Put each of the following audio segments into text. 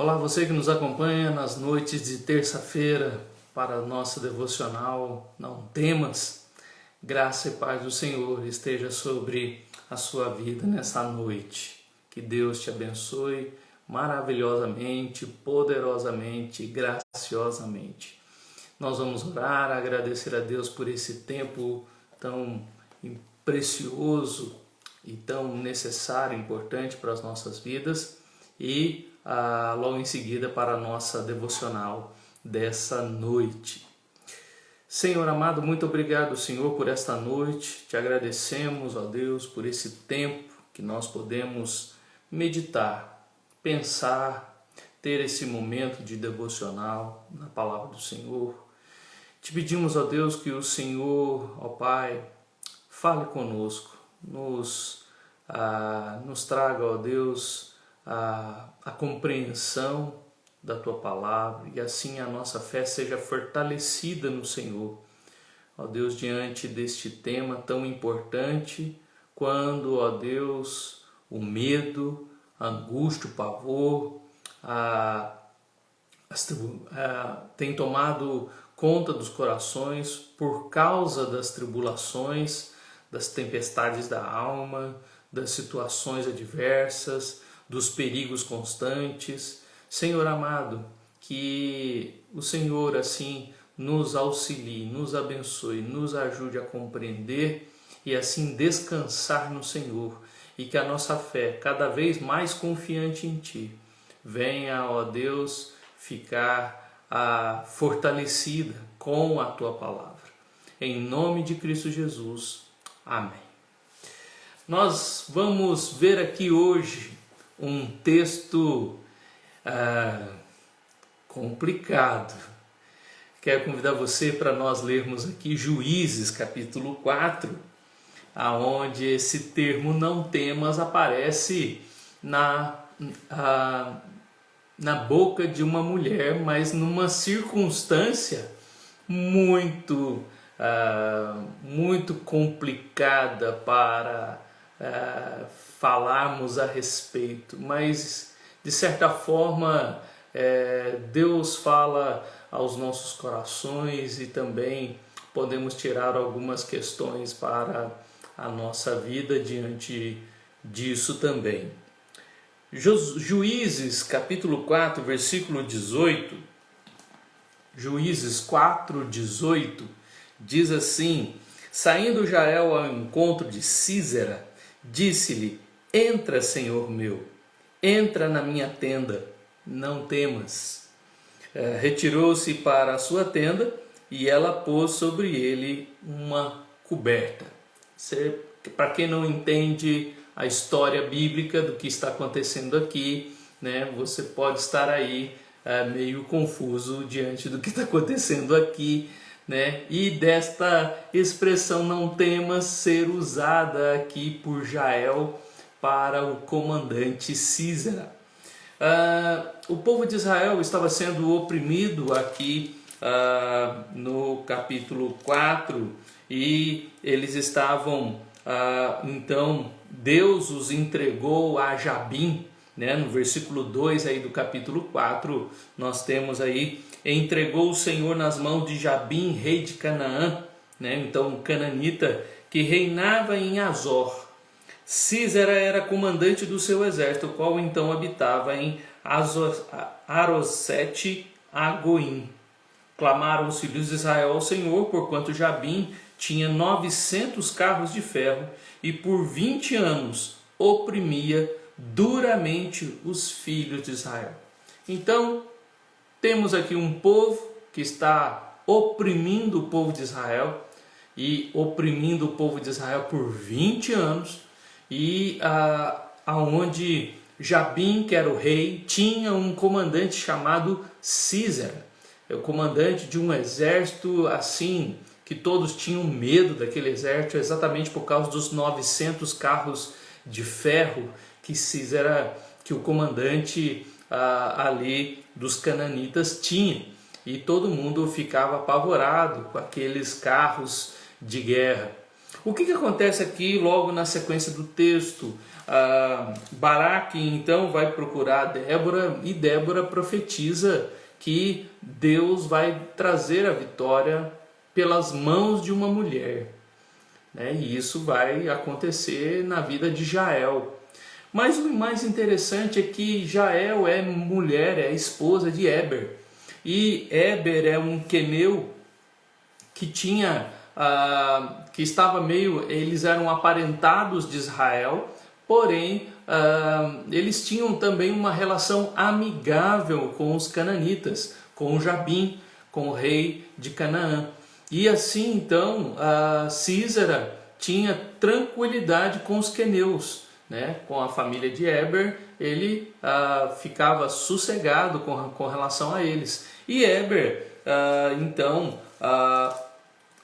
Olá, você que nos acompanha nas noites de terça-feira para a nossa devocional Não Temas. Graça e paz do Senhor esteja sobre a sua vida nessa noite. Que Deus te abençoe maravilhosamente, poderosamente, graciosamente. Nós vamos orar, agradecer a Deus por esse tempo tão precioso e tão necessário, importante para as nossas vidas e logo em seguida para a nossa devocional dessa noite. Senhor amado, muito obrigado, Senhor, por esta noite. Te agradecemos, ó Deus, por esse tempo que nós podemos meditar, pensar, ter esse momento de devocional na palavra do Senhor. Te pedimos, ó Deus, que o Senhor, ó Pai, fale conosco, nos traga, ó Deus, a compreensão da Tua Palavra e assim a nossa fé seja fortalecida no Senhor. Ó Deus, diante deste tema tão importante, quando, ó Deus, o medo, a angústia, o pavor, tem tomado conta dos corações por causa das tribulações, das tempestades da alma, das situações adversas, dos perigos constantes. Senhor amado, que o Senhor assim nos auxilie, nos abençoe, nos ajude a compreender e assim descansar no Senhor e que a nossa fé, cada vez mais confiante em Ti, venha, ó Deus, ficar fortalecida com a Tua Palavra. Em nome de Cristo Jesus. Amém. Nós vamos ver aqui hoje um texto complicado. Quero convidar você para nós lermos aqui Juízes, capítulo 4, aonde esse termo não temas aparece na boca de uma mulher, mas numa circunstância muito complicada para falarmos a respeito, mas de certa forma Deus fala aos nossos corações e também podemos tirar algumas questões para a nossa vida diante disso também. Juízes capítulo 4, versículo 18, Juízes 4, 18, diz assim: saindo Jael ao encontro de Sísera, disse-lhe: entra, Senhor meu, entra na minha tenda, não temas. Retirou-se para a sua tenda e ela pôs sobre ele uma coberta. Para quem não entende a história bíblica do que está acontecendo aqui, né, você pode estar aí meio confuso diante do que está acontecendo aqui, né, e desta expressão não temas ser usada aqui por Jael para o comandante Sísera. O povo de Israel estava sendo oprimido aqui no capítulo 4 e eles estavam, então Deus os entregou a Jabim, né? No versículo 2 aí do capítulo 4 nós temos aí: entregou o Senhor nas mãos de Jabim, rei de Canaã, né? Então um cananita que reinava em Azor. Sísera era comandante do seu exército, o qual então habitava em Arosete-Agoim. Clamaram os filhos de Israel ao Senhor, porquanto Jabim tinha 900 carros de ferro e por 20 anos oprimia duramente os filhos de Israel. Então, temos aqui um povo que está oprimindo o povo de Israel e oprimindo o povo de Israel por 20 anos e aonde Jabim, que era o rei, tinha um comandante chamado Sísera, o comandante de um exército assim que todos tinham medo daquele exército, exatamente por causa dos 900 carros de ferro que o comandante ali dos cananitas tinha. E todo mundo ficava apavorado com aqueles carros de guerra. O que acontece aqui logo na sequência do texto? Baraque então vai procurar Débora e Débora profetiza que Deus vai trazer a vitória pelas mãos de uma mulher, né? E isso vai acontecer na vida de Jael. Mas o mais interessante é que Jael é mulher, é esposa de Éber. E Éber é um queneu que que estava meio, eles eram aparentados de Israel, porém eles tinham também uma relação amigável com os cananitas, com Jabim, com o rei de Canaã. E assim então Sísera tinha tranquilidade com os queneus, né? Com a família de Éber, ele ficava sossegado com relação a eles. E Éber, então,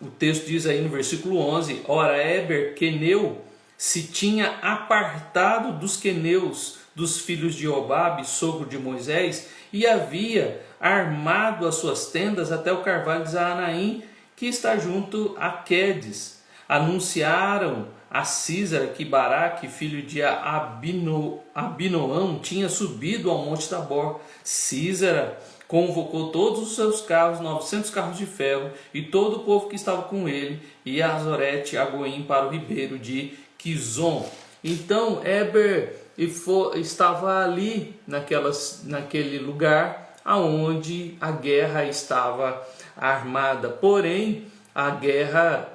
o texto diz aí no versículo 11, ora Éber, queneu, se tinha apartado dos queneus, dos filhos de Obabe, sogro de Moisés, e havia armado as suas tendas até o carvalho de Zaanaim, que está junto a Quedes. Anunciaram a Sísera que Baraque, filho de Abinoão, tinha subido ao monte Tabor. Sísera convocou todos os seus carros, 900 carros de ferro, e todo o povo que estava com ele, e Azorete a Goim para o ribeiro de Quizon. Então Éber estava ali naquele lugar aonde a guerra estava armada. Porém, a guerra,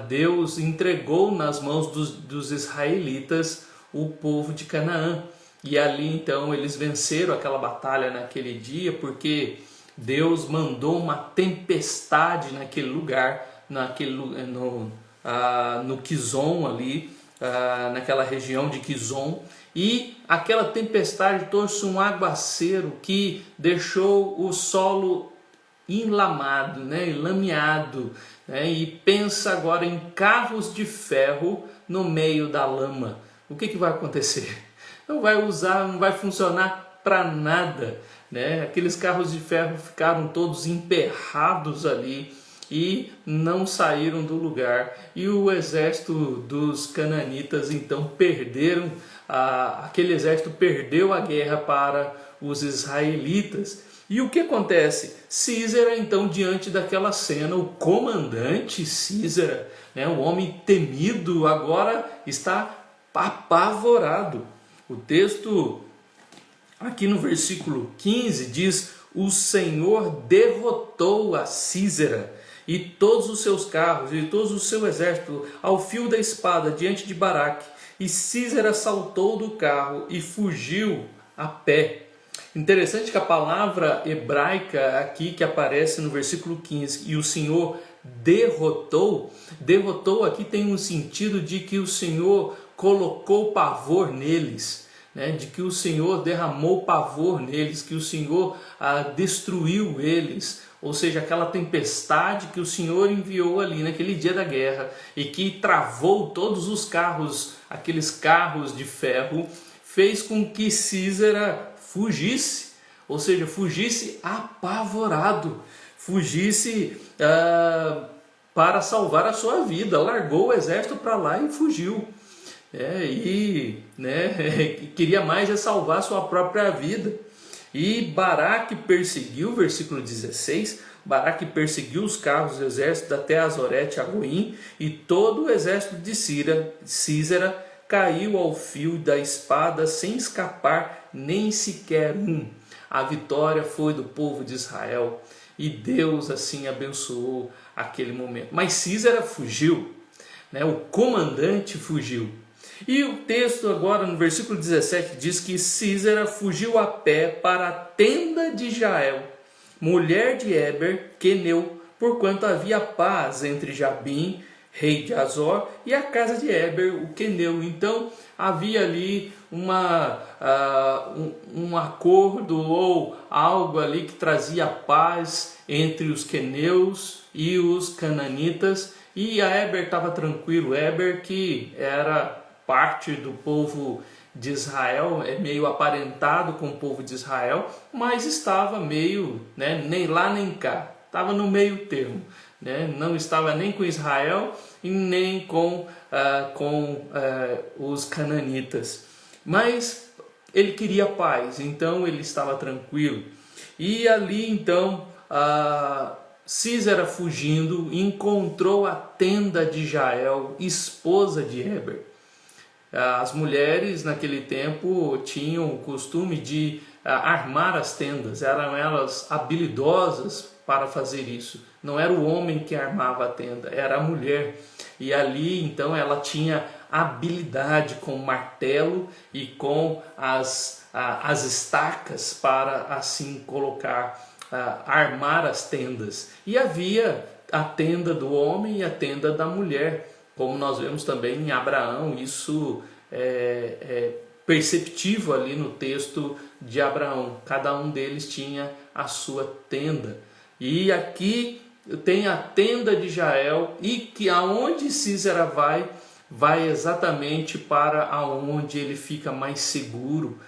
Deus entregou nas mãos dos israelitas o povo de Canaã. E ali então eles venceram aquela batalha naquele dia, porque Deus mandou uma tempestade naquele lugar, no Quizon ali, naquela região de Quizon. E aquela tempestade trouxe um aguaceiro que deixou o solo enlamado, né, lameado, né, e pensa agora em carros de ferro no meio da lama. O que vai acontecer? Não vai funcionar para nada, né? Aqueles carros de ferro ficaram todos emperrados ali e não saíram do lugar. E o exército dos cananitas então aquele exército perdeu a guerra para os israelitas. E o que acontece? Sísera, então, diante daquela cena, o comandante Sísera, né, o homem temido, agora está apavorado. O texto, aqui no versículo 15, diz: o Senhor derrotou a Sísera e todos os seus carros e todos o seu exército ao fio da espada diante de Baraque. E Sísera saltou do carro e fugiu a pé. Interessante que a palavra hebraica aqui que aparece no versículo 15, e o Senhor derrotou aqui tem um sentido de que o Senhor colocou pavor neles, né? De que o Senhor derramou pavor neles, que o Senhor destruiu eles. Ou seja, aquela tempestade que o Senhor enviou ali naquele dia da guerra e que travou todos os carros, aqueles carros de ferro, fez com que Sísera fugisse, ou seja, fugisse apavorado, fugisse para salvar a sua vida, largou o exército para lá e fugiu. Queria mais salvar a sua própria vida. E Baraque perseguiu, versículo 16, Baraque perseguiu os carros do exército até Azorete a Goim, e todo o exército de Sísera caiu ao fio da espada sem escapar nem sequer um. A vitória foi do povo de Israel e Deus assim abençoou aquele momento. Mas Sísera fugiu, né? O comandante fugiu. E o texto agora no versículo 17 diz que Sísera fugiu a pé para a tenda de Jael, mulher de Éber, queneu, porquanto havia paz entre Jabim, rei de Azor, e a casa de Éber, o queneu. Então havia ali um acordo ou algo ali que trazia paz entre os queneus e os cananitas, e a Éber estava tranquilo. Éber, que era parte do povo de Israel, é meio aparentado com o povo de Israel, mas estava meio, né, nem lá nem cá, estava no meio termo, né? Não estava nem com Israel e nem com os cananitas. Mas ele queria paz, então ele estava tranquilo. E ali então Sísera, fugindo, encontrou a tenda de Jael, esposa de Heber. As mulheres naquele tempo tinham o costume de armar as tendas, eram elas habilidosas para fazer isso. Não era o homem que armava a tenda, era a mulher. E ali então ela tinha habilidade com o martelo e com as estacas para assim colocar, armar as tendas. E havia a tenda do homem e a tenda da mulher. Como nós vemos também em Abraão, isso é perceptível ali no texto de Abraão. Cada um deles tinha a sua tenda. E aqui tem a tenda de Jael, e que aonde Sísera vai exatamente para aonde ele fica mais seguro.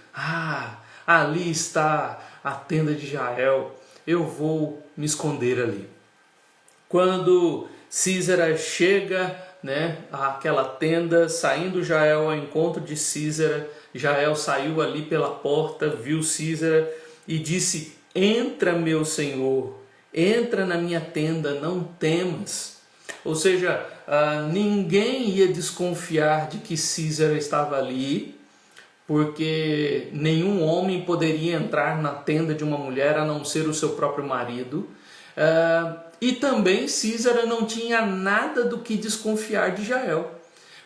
Ali está a tenda de Jael, eu vou me esconder ali. Quando Sísera chega, àquela tenda, saindo Jael ao encontro de Sísera, Jael saiu ali pela porta, viu Sísera e disse: entra, meu senhor, entra na minha tenda, não temas. Ou seja, ninguém ia desconfiar de que Sísera estava ali, porque nenhum homem poderia entrar na tenda de uma mulher a não ser o seu próprio marido. E também Sísera não tinha nada do que desconfiar de Jael,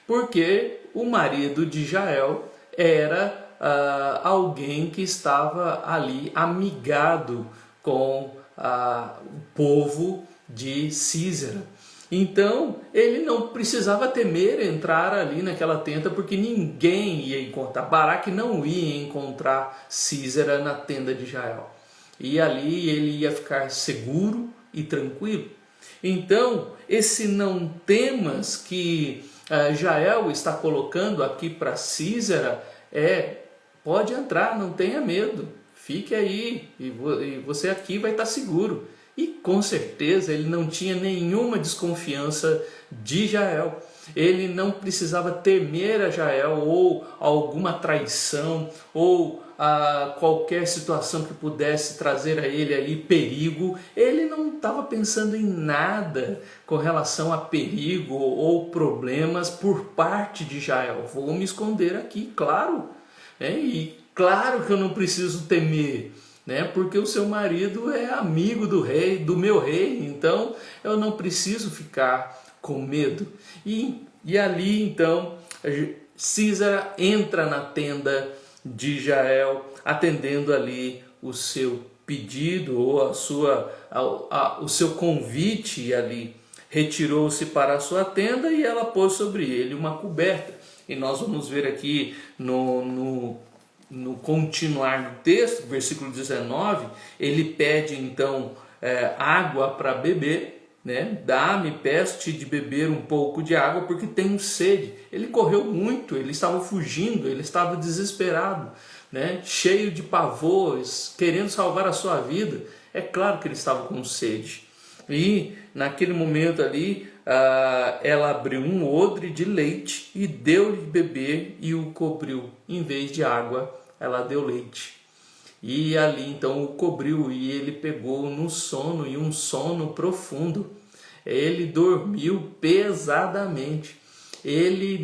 porque o marido de Jael era alguém que estava ali amigado com o povo de Sísera. Então ele não precisava temer entrar ali naquela tenda, porque ninguém ia encontrar, Baraque não ia encontrar Sísera na tenda de Jael. E ali ele ia ficar seguro e tranquilo. Então, esse não temas que Jael está colocando aqui para Sísera pode entrar, não tenha medo, fique aí e você aqui vai estar seguro. E com certeza ele não tinha nenhuma desconfiança de Jael. Ele não precisava temer a Jael ou alguma traição ou qualquer situação que pudesse trazer a ele ali perigo. Ele não estava pensando em nada com relação a perigo ou problemas por parte de Jael. Vou me esconder aqui, claro. E claro que eu não preciso temer, porque o seu marido é amigo do rei, do meu rei, então eu não preciso ficar com medo. E ali então Sísera entra na tenda de Jael, atendendo ali o seu pedido ou o seu convite ali. Retirou-se para a sua tenda e ela pôs sobre ele uma coberta. E nós vamos ver aqui no continuar do texto, versículo 19, ele pede então água para beber, dá-me, peço-te de beber um pouco de água porque tenho sede. Ele correu muito, ele estava fugindo, ele estava desesperado, cheio de pavores, querendo salvar a sua vida. É claro que ele estava com sede. E naquele momento ali, ela abriu um odre de leite e deu-lhe de beber e o cobriu. Em vez de água, ela deu leite. E ali então o cobriu e ele pegou no sono, e um sono profundo. Ele dormiu pesadamente. Ele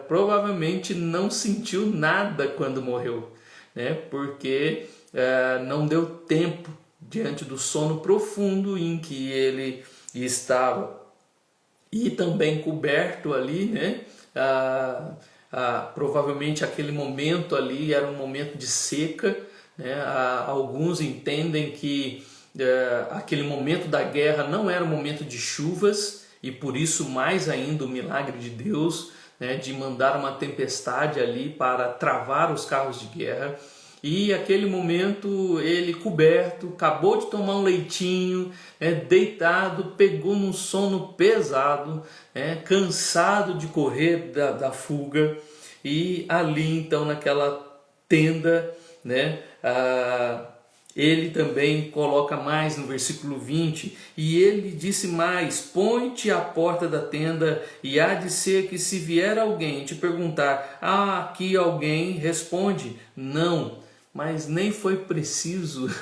provavelmente não sentiu nada quando morreu, porque não deu tempo diante do sono profundo em que ele estava. E também coberto ali, provavelmente aquele momento ali era um momento de seca, alguns entendem que aquele momento da guerra não era um momento de chuvas, e por isso mais ainda o milagre de Deus, de mandar uma tempestade ali para travar os carros de guerra. E aquele momento ele coberto, acabou de tomar um leitinho, deitado, pegou num sono pesado, cansado de correr da fuga. E ali então naquela tenda, ele também coloca mais no versículo 20, e ele disse mais: põe-te à porta da tenda, e há de ser que se vier alguém te perguntar, há aqui alguém? Responde, não. Mas nem foi preciso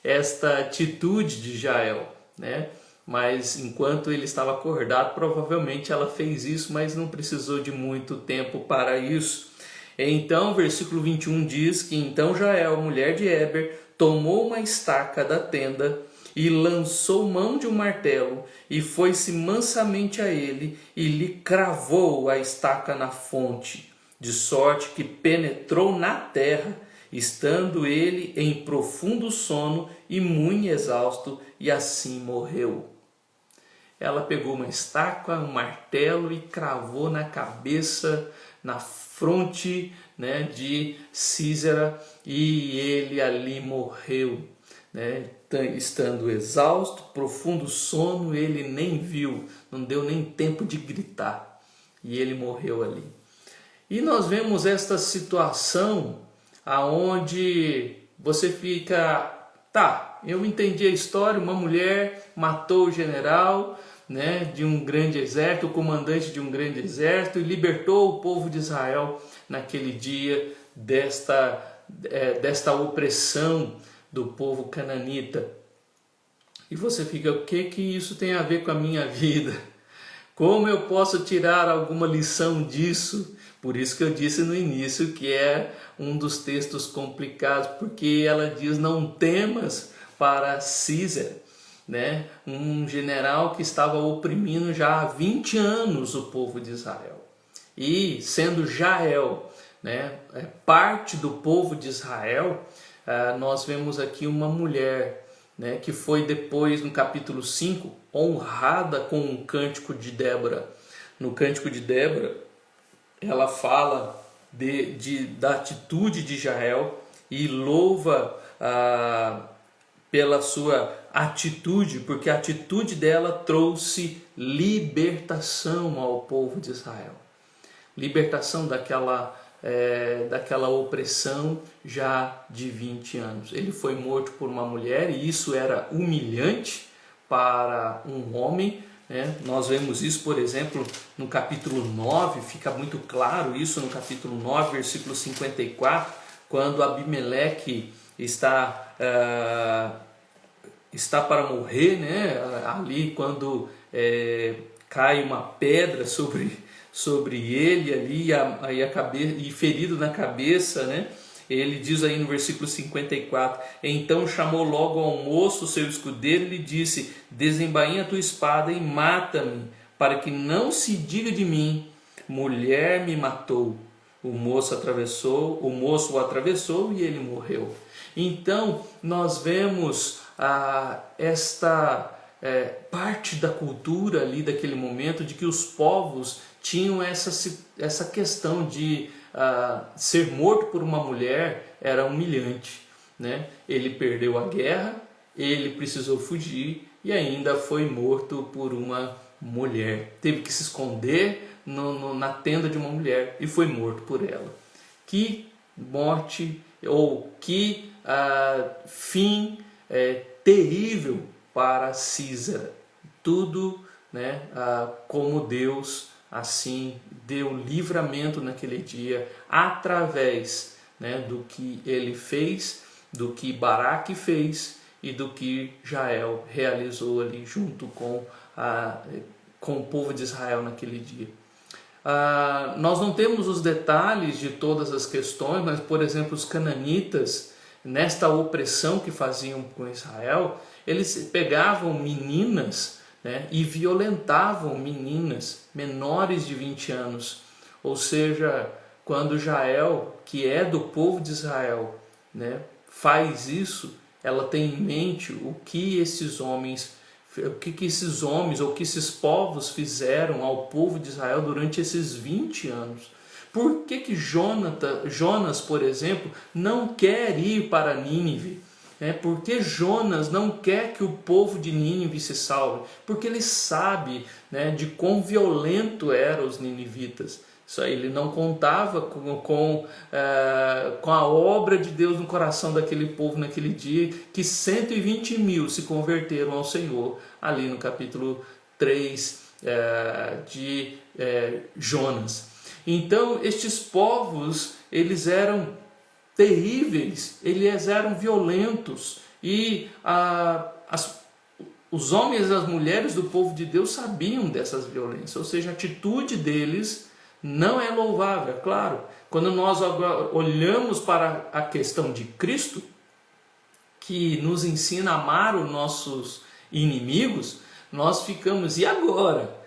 esta atitude de Jael, né? Mas enquanto ele estava acordado, provavelmente ela fez isso, mas não precisou de muito tempo para isso. Então, versículo 21 diz que então Jael, mulher de Heber, tomou uma estaca da tenda e lançou mão de um martelo e foi-se mansamente a ele e lhe cravou a estaca na fonte, de sorte que penetrou na terra, estando ele em profundo sono e muito exausto, e assim morreu. Ela pegou uma estaca, um martelo e cravou na cabeça, na fronte, né, de Sísera, e ele ali morreu, né, estando exausto, profundo sono, ele nem viu, não deu nem tempo de gritar, e ele morreu ali. E nós vemos esta situação aonde você fica, tá, eu entendi a história, uma mulher matou o general, né, de um grande exército, o comandante de um grande exército, e libertou o povo de Israel naquele dia desta opressão do povo cananita. E você fica, o que isso tem a ver com a minha vida? Como eu posso tirar alguma lição disso? Por isso que eu disse no início que é um dos textos complicados, porque ela diz, não temas para Sísera, né? Um general que estava oprimindo já há 20 anos o povo de Israel. E sendo Jael, né, parte do povo de Israel, nós vemos aqui uma mulher, né, que foi depois, no capítulo 5, honrada com um cântico de Débora. No cântico de Débora, ela fala da atitude de Jael e louva pela sua atitude, porque a atitude dela trouxe libertação ao povo de Israel. Libertação daquela opressão já de 20 anos. Ele foi morto por uma mulher e isso era humilhante para um homem, né? Nós vemos isso, por exemplo, no capítulo 9, fica muito claro isso no capítulo 9, versículo 54, quando Abimeleque está para morrer, né? Ali quando cai uma pedra sobre ele ali e ferido na cabeça, né? Ele diz aí no versículo 54, então chamou logo ao moço, seu escudeiro, e lhe disse, desembainha a tua espada e mata-me, para que não se diga de mim, mulher me matou. O moço o atravessou e ele morreu. Então nós vemos esta parte da cultura ali daquele momento, de que os povos tinham essa questão de ser morto por uma mulher era humilhante, né? Ele perdeu a guerra, ele precisou fugir e ainda foi morto por uma mulher. Teve que se esconder na tenda de uma mulher e foi morto por ela. Que morte, ou que fim terrível para Sísera. Tudo, né, como Deus assim deu livramento naquele dia através, né, do que ele fez, do que Baraque fez e do que Jael realizou ali junto com o povo de Israel naquele dia. Nós não temos os detalhes de todas as questões, mas, por exemplo, os cananitas, nesta opressão que faziam com Israel, eles pegavam meninas, né, e violentavam meninas menores de 20 anos. Ou seja, quando Jael, que é do povo de Israel, né, faz isso, ela tem em mente o que esses homens ou que esses povos fizeram ao povo de Israel durante esses 20 anos. Por que Jonas, por exemplo, não quer ir para Nínive? Por que Jonas não quer que o povo de Nínive se salve? Porque ele sabe, né, de quão violento eram os ninivitas. Isso aí, ele não contava com a obra de Deus no coração daquele povo naquele dia, que 120 mil se converteram ao Senhor, ali no capítulo 3 de Jonas. Então, estes povos, eles eram terríveis, eles eram violentos, e os homens e as mulheres do povo de Deus sabiam dessas violências, ou seja, a atitude deles não é louvável. Claro, quando nós agora olhamos para a questão de Cristo, que nos ensina a amar os nossos inimigos, nós ficamos, e agora?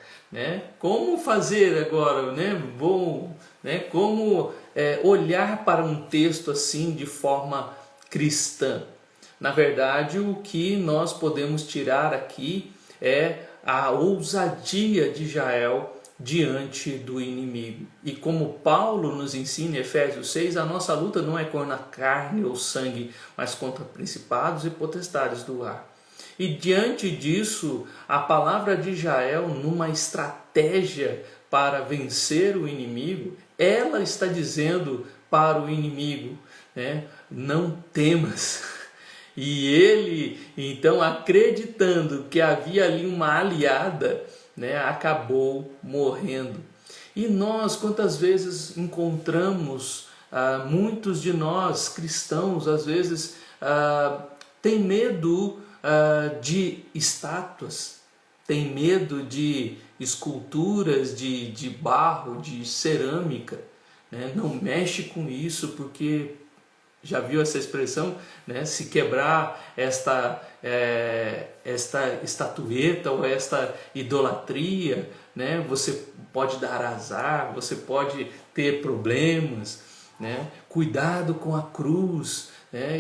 Como fazer agora? Como olhar para um texto assim de forma cristã? Na verdade, o que nós podemos tirar aqui é a ousadia de Jael diante do inimigo. E como Paulo nos ensina em Efésios 6, a nossa luta não é contra a carne ou sangue, mas contra principados e potestades do ar. E diante disso, a palavra de Jael, numa estratégia para vencer o inimigo, ela está dizendo para o inimigo, não temas. E ele, então, acreditando que havia ali uma aliada, acabou morrendo. E nós, quantas vezes encontramos, muitos de nós cristãos, às vezes, tem medo de estátuas, tem medo de esculturas de barro, de cerâmica, não mexe com isso, porque já viu essa expressão, se quebrar esta estatueta ou esta idolatria, você pode dar azar, você pode ter problemas, cuidado com a cruz,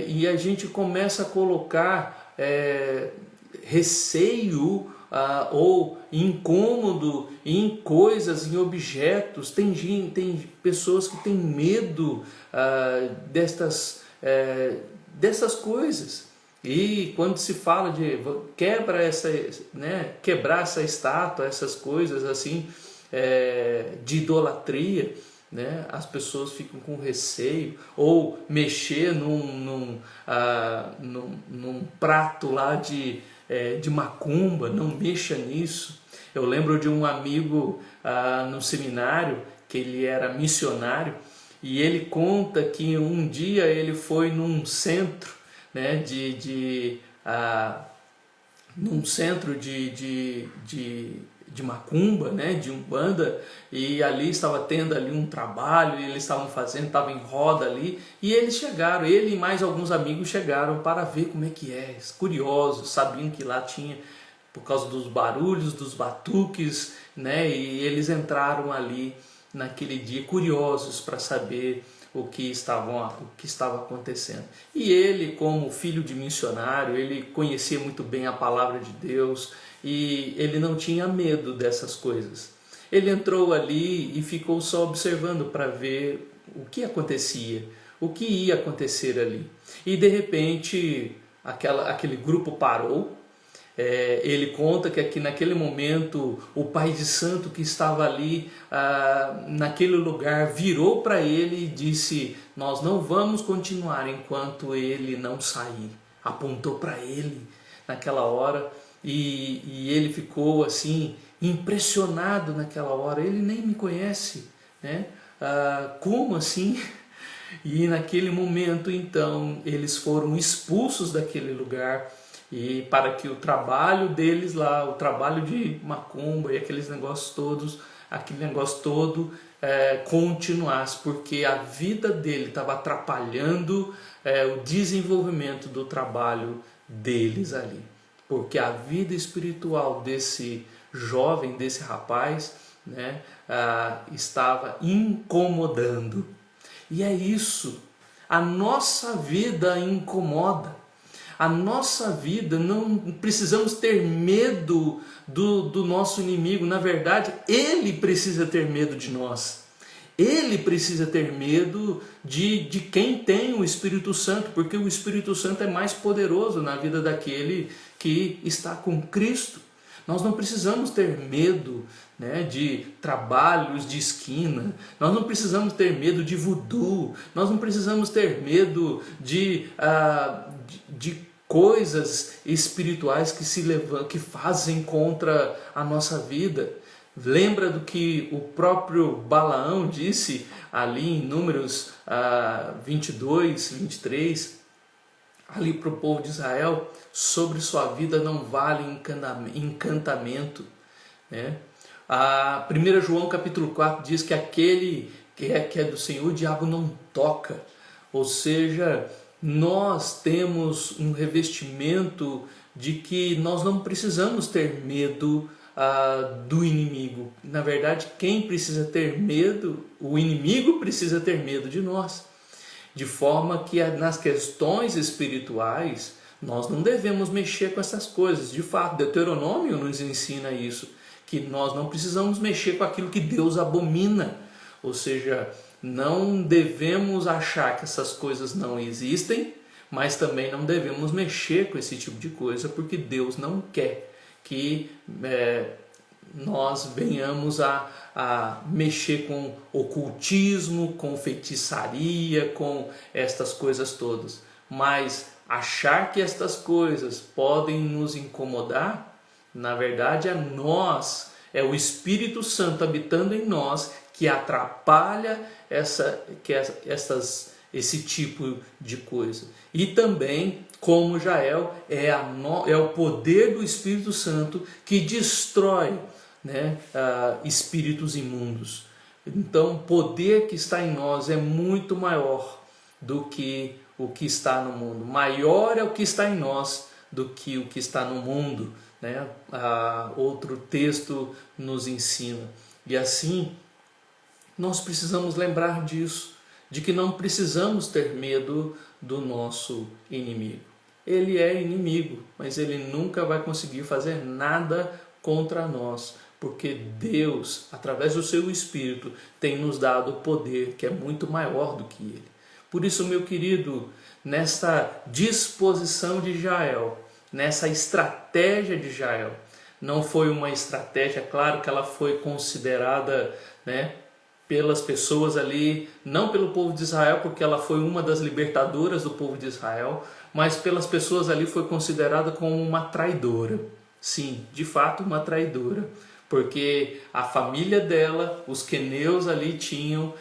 e a gente começa a colocar receio ou incômodo em coisas, em objetos. Tem pessoas que têm medo dessas coisas. E quando se fala de quebrar essa estátua, essas coisas assim de idolatria, as pessoas ficam com receio, ou mexer num prato lá de macumba, não mexa nisso. Eu lembro de um amigo no seminário, que ele era missionário, e ele conta que um dia ele foi num centro, num centro de macumba, de umbanda, e ali estava tendo ali um trabalho, e eles estavam estava em roda ali, e eles chegaram, ele e mais alguns amigos chegaram para ver como é que é, curiosos, sabiam que lá tinha, por causa dos barulhos, dos batuques, e eles entraram ali naquele dia curiosos para saber o que estava acontecendo. E ele, como filho de missionário, ele conhecia muito bem a palavra de Deus, e ele não tinha medo dessas coisas. Ele entrou ali e ficou só observando para ver o que acontecia, o que ia acontecer ali. E de repente aquele grupo parou. Ele conta que aqui naquele momento o pai de santo que estava ali naquele lugar virou para ele e disse: nós não vamos continuar enquanto ele não sair. Apontou para ele naquela hora, e ele ficou assim impressionado naquela hora. Ele nem me conhece, como assim? E naquele momento então eles foram expulsos daquele lugar, e para que o trabalho deles lá, o trabalho de macumba e aquele negócio todo continuasse, porque a vida dele estava atrapalhando o desenvolvimento do trabalho deles ali, porque a vida espiritual desse jovem, desse rapaz, estava incomodando. E é isso, a nossa vida incomoda. A nossa vida, não precisamos ter medo do nosso inimigo. Na verdade, ele precisa ter medo de nós. Ele precisa ter medo de quem tem o Espírito Santo, porque o Espírito Santo é mais poderoso na vida daquele que está com Cristo. Nós não precisamos ter medo, né, de trabalhos de esquina, nós não precisamos ter medo de voodoo, nós não precisamos ter medo de coisas espirituais que se levantam, que fazem contra a nossa vida. Lembra do que o próprio Balaão disse ali em Números 22, 23, ali para o povo de Israel: sobre sua vida não vale encantamento, né? 1 João capítulo 4 diz que aquele que é do Senhor, o diabo não toca. Ou seja, nós temos um revestimento de que nós não precisamos ter medo do inimigo. Na verdade, quem precisa ter medo, o inimigo precisa ter medo de nós. De forma que nas questões espirituais nós não devemos mexer com essas coisas. De fato, Deuteronômio nos ensina isso, que nós não precisamos mexer com aquilo que Deus abomina. Ou seja, não devemos achar que essas coisas não existem, mas também não devemos mexer com esse tipo de coisa, porque Deus não quer que nós venhamos a mexer com ocultismo, com feitiçaria, com estas coisas todas. Mas achar que estas coisas podem nos incomodar, na verdade é o Espírito Santo habitando em nós que atrapalha esse tipo de coisa. E também, como Jael, é o poder do Espírito Santo que destrói, né, espíritos imundos. Então, o poder que está em nós é muito maior do que o que está no mundo. Maior é o que está em nós do que o que está no mundo, né? Outro texto nos ensina. E assim, nós precisamos lembrar disso, de que não precisamos ter medo do nosso inimigo. Ele é inimigo, mas ele nunca vai conseguir fazer nada contra nós, porque Deus, através do seu Espírito, tem nos dado poder que é muito maior do que ele. Por isso, meu querido, nesta disposição de Jael, nessa estratégia de Jael, não foi uma estratégia, claro que ela foi considerada, né, pelas pessoas ali, não pelo povo de Israel, porque ela foi uma das libertadoras do povo de Israel, mas pelas pessoas ali foi considerada como uma traidora. Sim, de fato uma traidora, porque a família dela, os queneus ali tinham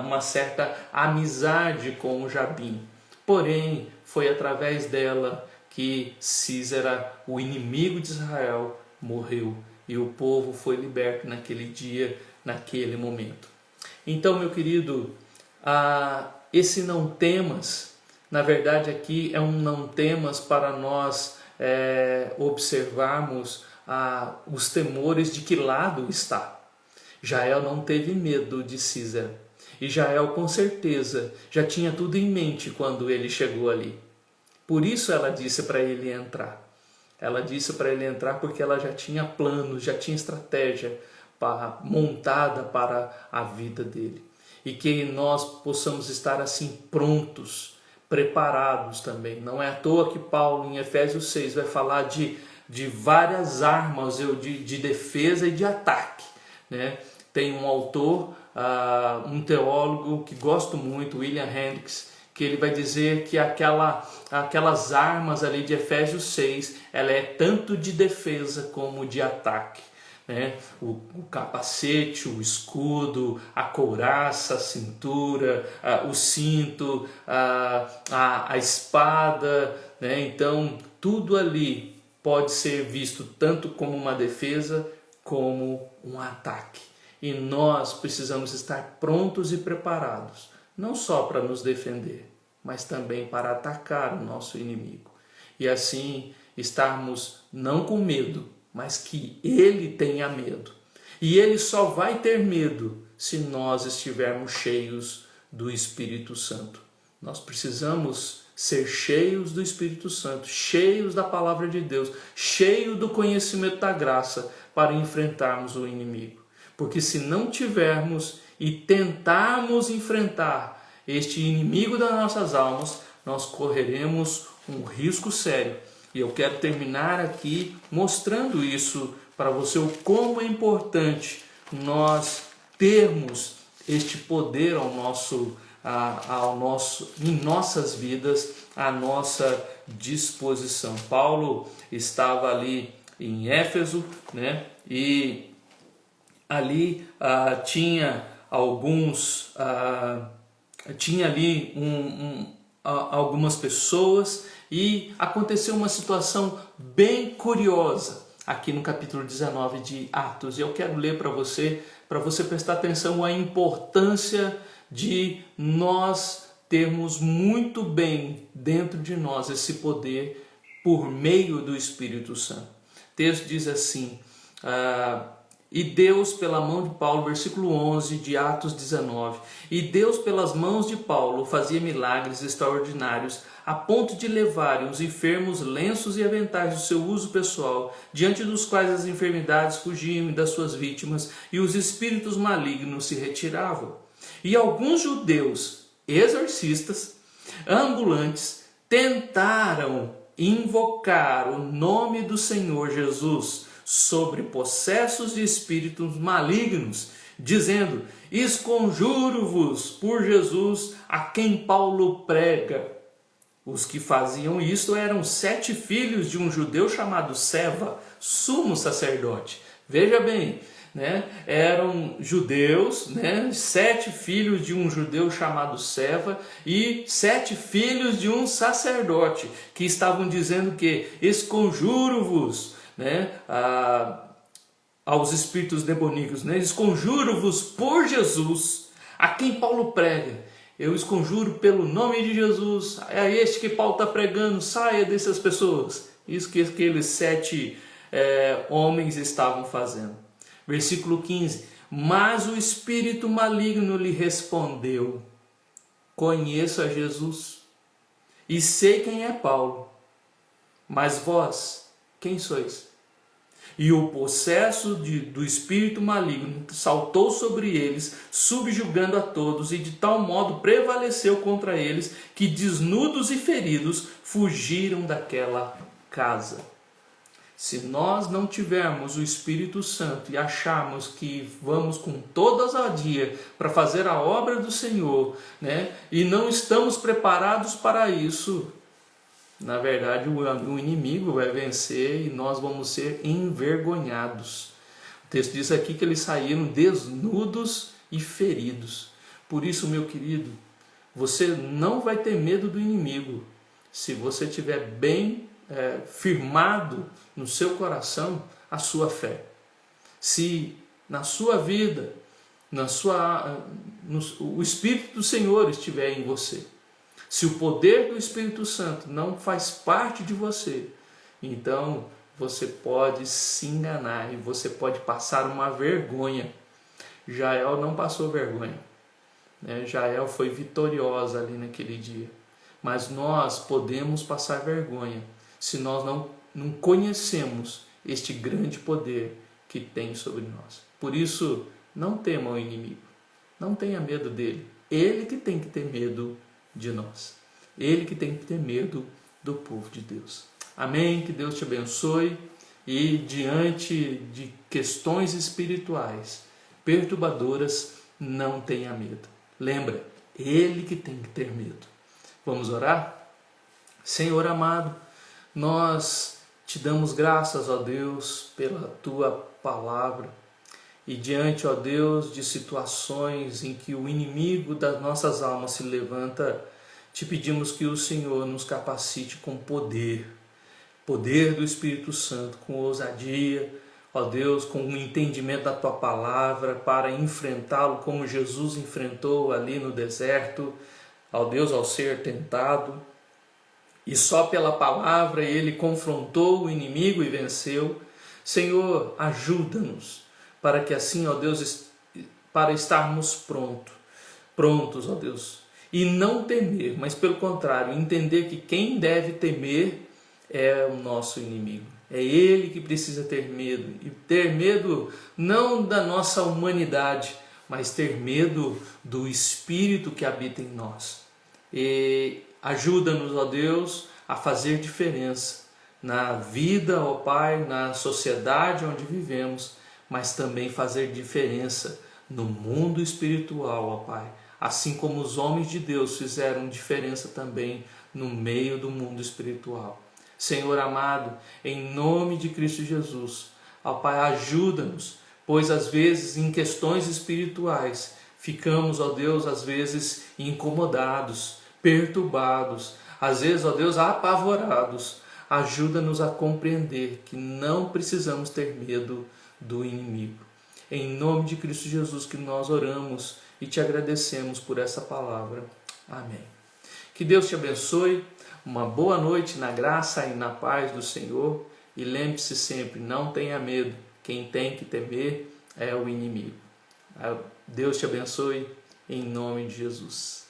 uma certa amizade com o Jabim. Porém, foi através dela que Sísera, o inimigo de Israel, morreu e o povo foi liberto naquele dia, naquele momento. Então, meu querido, esse não temas, na verdade aqui é um não temas para nós observarmos os temores de que lado está. Jael não teve medo de Sísera, e Jael com certeza já tinha tudo em mente quando ele chegou ali. Por isso ela disse para ele entrar. Ela disse para ele entrar porque ela já tinha planos, já tinha estratégia montada para a vida dele. E que nós possamos estar assim prontos, preparados também. Não é à toa que Paulo em Efésios 6 vai falar de várias armas de defesa e de ataque, né? Tem um autor, um teólogo que gosto muito, William Hendricks, que ele vai dizer que aquelas armas ali de Efésios 6, ela é tanto de defesa como de ataque, né? O capacete, o escudo, a couraça, a cintura, o cinto, a espada, né? Então tudo ali pode ser visto tanto como uma defesa como um ataque. E nós precisamos estar prontos e preparados, não só para nos defender, mas também para atacar o nosso inimigo. E assim estarmos não com medo, mas que ele tenha medo. E ele só vai ter medo se nós estivermos cheios do Espírito Santo. Nós precisamos ser cheios do Espírito Santo, cheios da palavra de Deus, cheios do conhecimento da graça para enfrentarmos o inimigo. Porque se não tivermos e tentarmos enfrentar este inimigo das nossas almas, nós correremos um risco sério E eu quero terminar aqui mostrando isso para você, o como é importante nós termos este poder em nossas vidas, à nossa disposição. Paulo estava ali em Éfeso, né? E ali tinha ali algumas pessoas, e aconteceu uma situação bem curiosa aqui no capítulo 19 de Atos. E eu quero ler para você prestar atenção à importância de nós termos muito bem dentro de nós esse poder por meio do Espírito Santo. O texto diz assim: e Deus pela mão de Paulo, versículo 11 de Atos 19, e Deus pelas mãos de Paulo fazia milagres extraordinários, a ponto de levarem os enfermos lenços e aventais do seu uso pessoal, diante dos quais as enfermidades fugiam das suas vítimas, e os espíritos malignos se retiravam. E alguns judeus exorcistas ambulantes tentaram invocar o nome do Senhor Jesus sobre possessos de espíritos malignos, dizendo: esconjuro-vos por Jesus a quem Paulo prega. Os que faziam isto eram 7 filhos de um judeu chamado Seva, sumo sacerdote. Veja bem, né? Eram judeus, né? 7 filhos de um judeu chamado Seva e 7 filhos de um sacerdote, que estavam dizendo que esconjuro-vos, né? Aos espíritos demoníacos, né? Esconjuro-vos por Jesus, a quem Paulo prega. Eu esconjuro pelo nome de Jesus, é este que Paulo está pregando, saia dessas pessoas. Isso que aqueles 7 homens estavam fazendo. Versículo 15: mas o espírito maligno lhe respondeu: conheço a Jesus e sei quem é Paulo, mas vós, quem sois? E o possesso do espírito maligno saltou sobre eles, subjugando a todos, e de tal modo prevaleceu contra eles, que desnudos e feridos fugiram daquela casa. Se nós não tivermos o Espírito Santo e acharmos que vamos com toda ousadia para fazer a obra do Senhor, né, e não estamos preparados para isso, na verdade o inimigo vai vencer e nós vamos ser envergonhados. O texto diz aqui que eles saíram desnudos e feridos. Por isso, meu querido, você não vai ter medo do inimigo se você estiver bem firmado no seu coração a sua fé. Se na sua vida, o Espírito do Senhor estiver em você, se o poder do Espírito Santo não faz parte de você, então você pode se enganar e você pode passar uma vergonha. Jael não passou vergonha, né? Jael foi vitoriosa ali naquele dia. Mas nós podemos passar vergonha se nós não conhecemos este grande poder que tem sobre nós. Por isso, não tema o inimigo, não tenha medo dele. Ele que tem que ter medo de nós. Ele que tem que ter medo do povo de Deus. Amém? Que Deus te abençoe. E diante de questões espirituais perturbadoras, não tenha medo. Lembra, ele que tem que ter medo. Vamos orar? Senhor amado, nós te damos graças, ó Deus, pela tua palavra. E diante, ó Deus, de situações em que o inimigo das nossas almas se levanta, te pedimos que o Senhor nos capacite com poder do Espírito Santo, com ousadia, ó Deus, com o entendimento da tua palavra, para enfrentá-lo como Jesus enfrentou ali no deserto, ó Deus, ao ser tentado. E só pela palavra ele confrontou o inimigo e venceu. Senhor, ajuda-nos para que assim, ó Deus, para estarmos prontos, ó Deus, e não temer, mas pelo contrário, entender que quem deve temer é o nosso inimigo. É ele que precisa ter medo, e ter medo não da nossa humanidade, mas ter medo do Espírito que habita em nós. E ajuda-nos, ó Deus, a fazer diferença na vida, ó Pai, na sociedade onde vivemos, mas também fazer diferença no mundo espiritual, ó Pai. Assim como os homens de Deus fizeram diferença também no meio do mundo espiritual. Senhor amado, em nome de Cristo Jesus, ó Pai, ajuda-nos, pois às vezes em questões espirituais ficamos, ó Deus, às vezes incomodados, perturbados, às vezes, ó Deus, apavorados. Ajuda-nos a compreender que não precisamos ter medo do inimigo. Em nome de Cristo Jesus que nós oramos e te agradecemos por essa palavra. Amém. Que Deus te abençoe. Uma boa noite na graça e na paz do Senhor. E lembre-se sempre, não tenha medo. Quem tem que temer é o inimigo. Deus te abençoe em nome de Jesus.